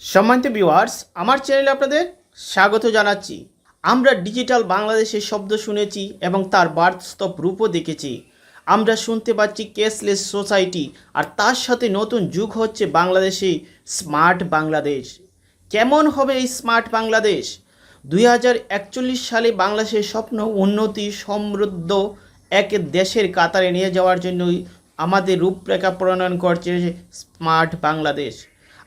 সম্মানিত ভিউয়ার্স, আমার চ্যানেলে আপনাদের স্বাগত জানাচ্ছি। আমরা ডিজিটাল বাংলাদেশের শব্দ শুনেছি এবং তার বাস্তব রূপও দেখেছি। আমরা শুনতে পাচ্ছি ক্যাশলেস সোসাইটি, আর তার সাথে নতুন যুগ হচ্ছে বাংলাদেশে স্মার্ট বাংলাদেশ। কেমন হবে এই স্মার্ট বাংলাদেশ? 2041 সালে বাংলাদেশের স্বপ্ন উন্নতি সমৃদ্ধ এক দেশের কাতারে নিয়ে যাওয়ার জন্যই আমাদের রূপরেখা প্রণয়ন করছে স্মার্ট বাংলাদেশ।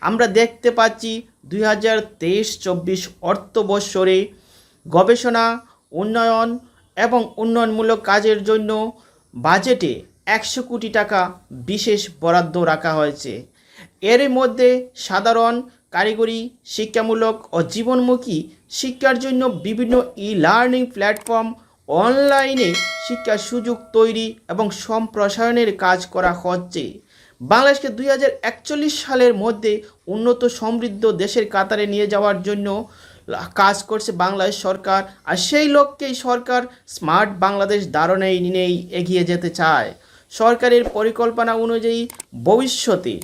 আমরা দেখতে পাচ্ছি 2023-24 অর্থবৎসরে গবেষণা, উন্নয়ন এবং উন্নয়নমূলক কাজের জন্য বাজেটে 100 কোটি টাকা বিশেষ বরাদ্দ রাখা হয়েছে। এর মধ্যে সাধারণ, কারিগরি, শিক্ষামূলক ও জীবনমুখী শিক্ষার জন্য বিভিন্ন লার্নিং প্ল্যাটফর্ম, অনলাইনে শিক্ষার সুযোগ তৈরি এবং সম্প্রসারণের কাজ করা হচ্ছে। বাংলাদেশকে 2041 সালের মধ্যে উন্নত সমৃদ্ধ দেশের কাতারে নিয়ে যাওয়ার জন্য কাজ করছে বাংলাদেশ সরকার, আর সেই লক্ষ্যেই সরকার স্মার্ট বাংলাদেশ ধারণায় নিয়েই এগিয়ে যেতে চায়। সরকারের পরিকল্পনা অনুযায়ী ভবিষ্যতে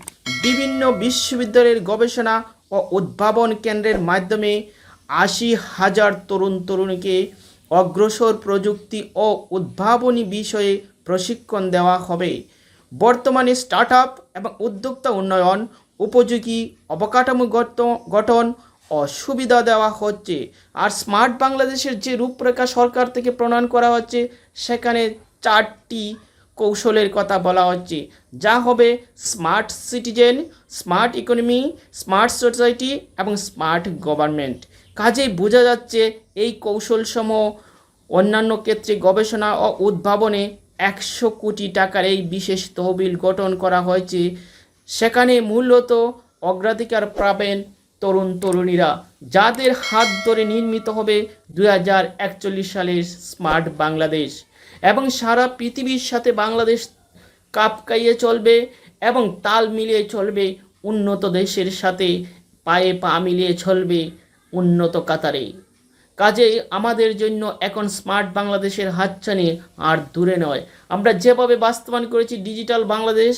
বিভিন্ন বিশ্ববিদ্যালয়ের গবেষণা ও উদ্ভাবন কেন্দ্রের মাধ্যমে 80,000 তরুণ তরুণীকে অগ্রসর প্রযুক্তি ও উদ্ভাবনী বিষয়ে প্রশিক্ষণ দেওয়া হবে। বর্তমানে স্টার্টআপ এবং উদ্যোক্তা উন্নয়ন, উপযোগী অবকাঠামো গঠন ও সুবিধা দেওয়া হচ্ছে। আর স্মার্ট বাংলাদেশের যে রূপরেখা সরকার থেকে প্রণয়ন করা হচ্ছে, সেখানে 4টি কৌশলের কথা বলা হচ্ছে, যা হবে smart citizen, smart economy, smart society এবং স্মার্ট গভর্নমেন্ট। কাজেই বোঝা যাচ্ছে এই কৌশলসমূহ অন্যান্য ক্ষেত্রে গবেষণা ও উদ্ভাবনে 100 কোটি টাকার এই বিশেষ তহবিল গঠন করা হয়েছে। সেখানে মূলত অগ্রাধিকার পাবেন তরুণ তরুণীরা, যাদের হাত ধরে নির্মিত হবে 2041 সালের স্মার্ট বাংলাদেশ। এবং সারা পৃথিবীর সাথে বাংলাদেশ কাপ খাইয়ে চলবে এবং তাল মিলিয়ে চলবে উন্নত দেশের সাথে, পায়ে পা মিলিয়ে চলবে উন্নত কাতারে। কাজেই আমাদের জন্য এখন স্মার্ট বাংলাদেশের হাতছানি আর দূরে নয়। আমরা যেভাবে বাস্তবায়ন করেছি digital Bangladesh,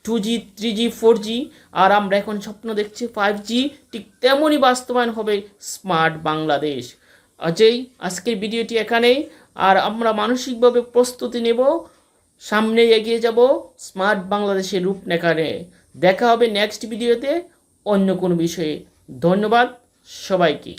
2G, 3G, 4G, আর আমরা এখন স্বপ্ন দেখছি 5G, ঠিক তেমনই বাস্তবায়ন হবে স্মার্ট বাংলাদেশ। আজকের ভিডিওটি এখানেই, আর আমরা মানসিকভাবে প্রস্তুতি নেব, সামনে এগিয়ে যাব স্মার্ট বাংলাদেশের রূপরেখা নিয়ে। দেখা হবে নেক্সট ভিডিওতে অন্য কোনো বিষয়ে। ধন্যবাদ সবাইকে।